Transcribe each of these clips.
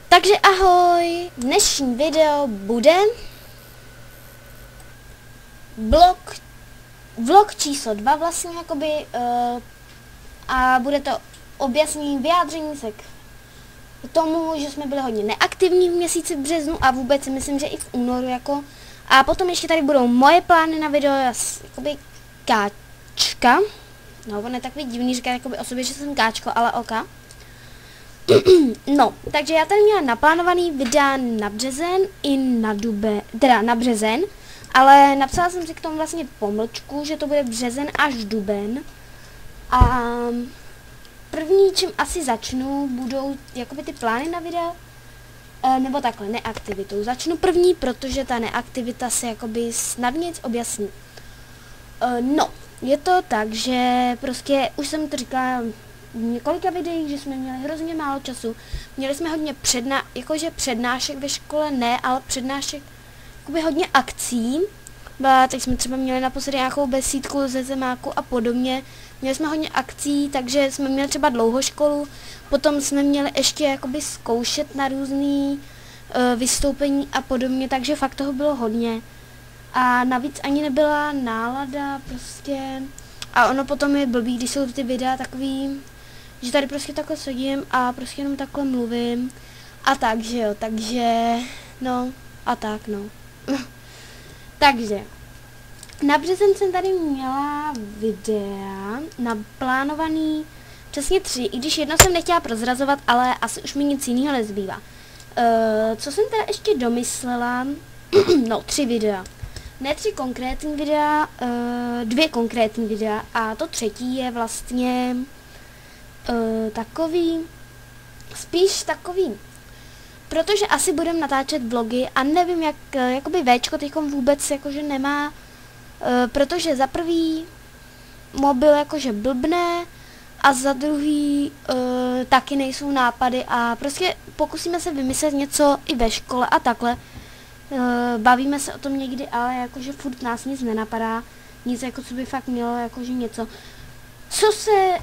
Takže ahoj, dnešní video bude vlog číslo 2 vlastně jakoby a bude to objasnění vyjádření se k tomu, že jsme byli hodně neaktivní v měsíci březnu a vůbec si myslím, že i v únoru jako. A potom ještě tady budou moje plány na video, jakoby káčka. No, on je takový divný říkat jakoby o sobě, že jsem káčko, ale oka. No, takže já tady měla naplánovaný videa na březen i na na březen, ale napsala jsem si k tomu vlastně pomlčku, že to bude březen až duben. A první, čím asi začnu, budou jakoby ty plány na videa, nebo takhle, neaktivitou. Začnu první, protože ta neaktivita se jakoby snadně objasní. No, je to tak, že prostě, už jsem to říkala v několika videích, že jsme měli hrozně málo času. Měli jsme hodně přednášek ve škole, ne, ale přednášek, jakoby hodně akcí. Teď jsme třeba měli naposledy nějakou besídku ze zemáku a podobně. Měli jsme hodně akcí, takže jsme měli třeba dlouhoškolu. Potom jsme měli ještě jakoby zkoušet na různý vystoupení a podobně, takže fakt toho bylo hodně. A navíc ani nebyla nálada prostě. A ono potom je blbý, když jsou ty videa takový, že tady prostě takhle sedím a prostě jenom takhle mluvím. A tak, že jo, takže, no, a tak, no. Takže, na březen jsem tady měla videa naplánovaný přesně 3, i když jedno jsem nechtěla prozrazovat, ale asi už mi nic jiného nezbývá. Co jsem teda ještě domyslela, no 3 videa. Ne 3 konkrétní videa, 2 konkrétní videa a to třetí je vlastně takový, spíš takový, protože asi budeme natáčet vlogy a nevím jak, jakoby Včko teďkom vůbec jakože nemá, protože za prvý mobil jakože blbne a za druhý taky nejsou nápady a prostě pokusíme se vymyslet něco i ve škole a takhle. Bavíme se o tom někdy, ale jakože furt nás nic nenapadá, nic jako co by fakt mělo jakože něco. Co se,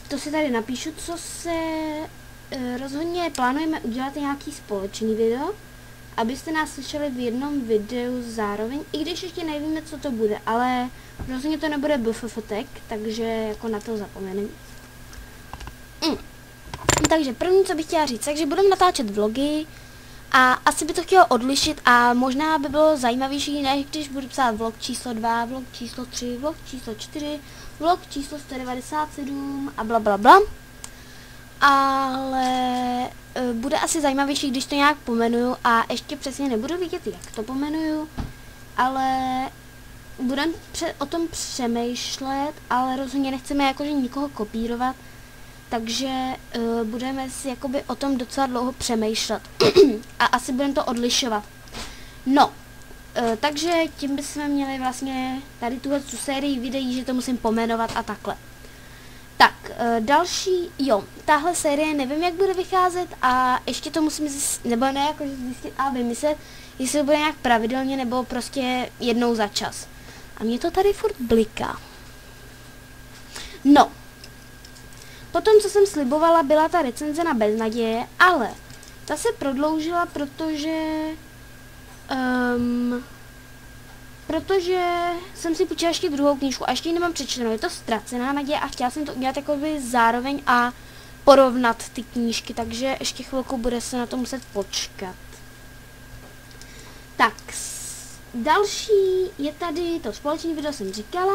to si tady napíšu, co se rozhodně plánujeme udělat nějaký společný video, abyste nás slyšeli v jednom videu zároveň, i když ještě nevíme, co to bude, ale rozhodně to nebude bfftek, takže jako na to zapomenem. Takže první, co bych chtěla říct, takže budeme natáčet vlogy, a asi by to chtělo odlišit a možná by bylo zajímavější, než když budu psát vlog číslo 2, vlog číslo 3, vlog číslo 4, vlog číslo 197 a bla bla bla. Ale bude asi zajímavější, když to nějak pomenuju a ještě přesně nebudu vědět, jak to pomenuju, ale budeme o tom přemýšlet, ale rozhodně nechceme jakože nikoho kopírovat. Takže budeme si jakoby o tom docela dlouho přemýšlet a asi budeme to odlišovat. No, takže tím bychom měli vlastně tady tuhle sérii videí, že to musím pomenovat a takhle. Tak, další, jo, tahle série nevím, jak bude vycházet a ještě to musím zjistit, nebo ne jakože zjistit a vymyslet, jestli to bude nějak pravidelně nebo prostě jednou za čas. A mě to tady furt bliká. No. Potom, co jsem slibovala, byla ta recenze na Beznaděje, ale ta se prodloužila, protože jsem si půjčila ještě druhou knížku a ještě ji nemám přečtenou. Je to Ztracená naděje a chtěla jsem to udělat jakoby zároveň a porovnat ty knížky, takže ještě chvilku bude se na to muset počkat. Tak, další je tady to společné video, jsem říkala.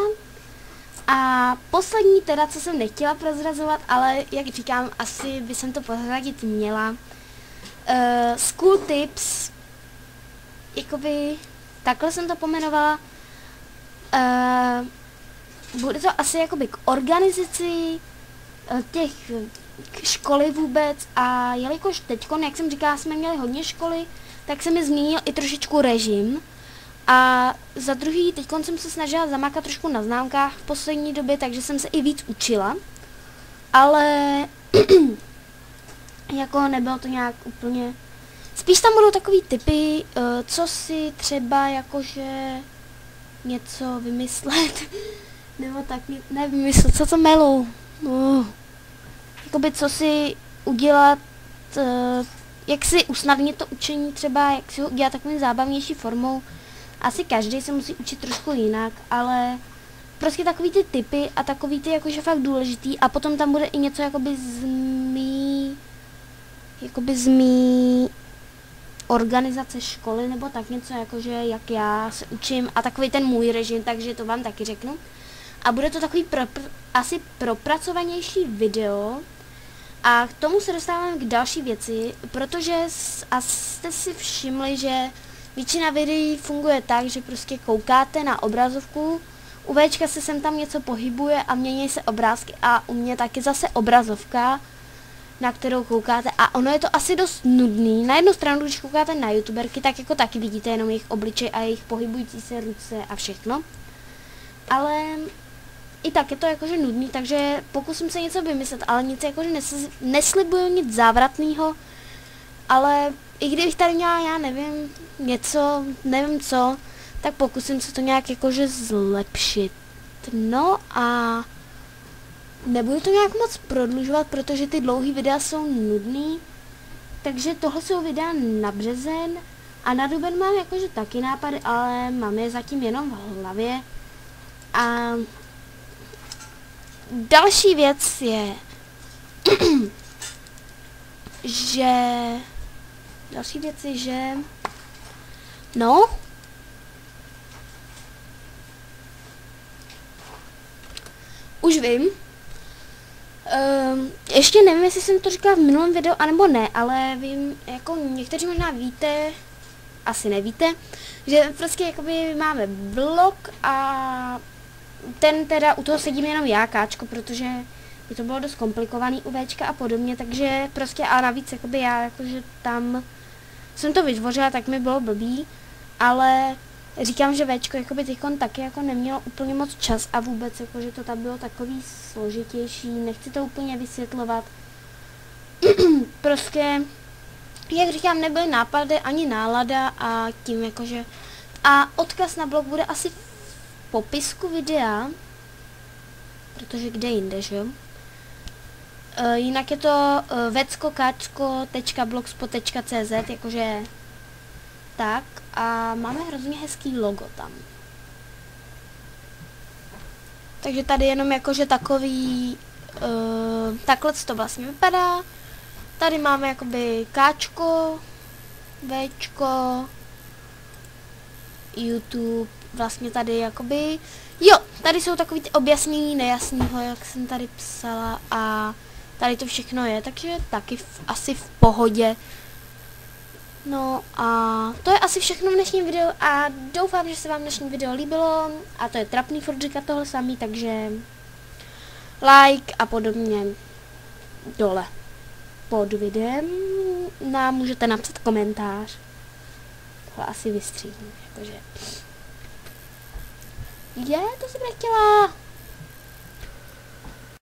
A poslední teda, co jsem nechtěla prozrazovat, ale jak říkám, asi by jsem to prozradit měla. School tips, jakoby, takhle jsem to pomenovala. Bude to asi jakoby k organizaci těch školy vůbec a jelikož teďkon, jak jsem říkala, jsme měli hodně školy, tak se mi změnil i trošičku režim. A za druhý, teď jsem se snažila zamákat trošku na známkách v poslední době, takže jsem se i víc učila. Ale jako nebylo to nějak úplně. Spíš tam budou takový typy, co si třeba jakože něco vymyslet. Nebo tak nevymyslet, co to melu. Jakoby co si udělat jak si usnadnit to učení, třeba jak si ho udělat takovým zábavnější formou. Asi každý se musí učit trošku jinak, ale prostě takový ty typy a takový ty jakože fakt důležitý a potom tam bude i něco jakoby z mý organizace školy nebo tak něco jakože jak já se učím a takový ten můj režim, takže to vám taky řeknu. A bude to takový asi propracovanější video a k tomu se dostáváme k další věci, protože jste si všimli, že většina videí funguje tak, že prostě koukáte na obrazovku, u Včka se sem tam něco pohybuje a mění se obrázky a u mě taky zase obrazovka, na kterou koukáte a ono je to asi dost nudný. Na jednu stranu, když koukáte na youtuberky, tak jako taky vidíte jenom jejich obličej a jejich pohybující se ruce a všechno. Ale i tak je to jakože nudný, takže pokusím se něco vymyslet, ale nic jakože neslibuju nic závratného, ale i kdybych tady měla, já nevím, něco, nevím co, tak pokusím se to nějak jakože zlepšit. No a nebudu to nějak moc prodlužovat, protože ty dlouhý videa jsou nudný, takže tohle jsou videa na březen a na duben mám jakože taky nápady, ale mám je zatím jenom v hlavě. A další věc je, že no, už vím. Ještě nevím, jestli jsem to říkala v minulém videu, anebo ne, ale vím, jako někteří možná víte, asi nevíte, že prostě jakoby máme blog a ten teda, u toho sedím jenom já, Káčko, protože by to bylo dost komplikovaný u Včka a podobně, takže prostě a navíc jakoby já, jakože tam jsem to vytvořila, tak mi bylo blbý, ale říkám, že Včko jakoby teďkon taky jako nemělo úplně moc čas a vůbec jakože to tam bylo takový složitější, nechci to úplně vysvětlovat. Prostě, jak říkám, nebyly nápady ani nálada a tím jakože, a odkaz na blog bude asi v popisku videa, protože kde jinde, že jo? Jinak je to veckokáčko.blogspot.cz, jakože tak, a máme hrozně hezký logo tam. Takže tady jenom jakože takový, takhle to vlastně vypadá. Tady máme jakoby Káčko, Včko, YouTube, vlastně tady jakoby, jo, tady jsou takový ty objasnění nejasného, jak jsem tady psala a tady to všechno je, takže taky asi v pohodě. No a to je asi všechno v dnešním videu a doufám, že se vám dnešní video líbilo a to je trapný furt říkat tohle samý, takže like a podobně dole pod videem nám můžete napsat komentář. Tohle asi vystříhnu, jakože to jsem nechtěla.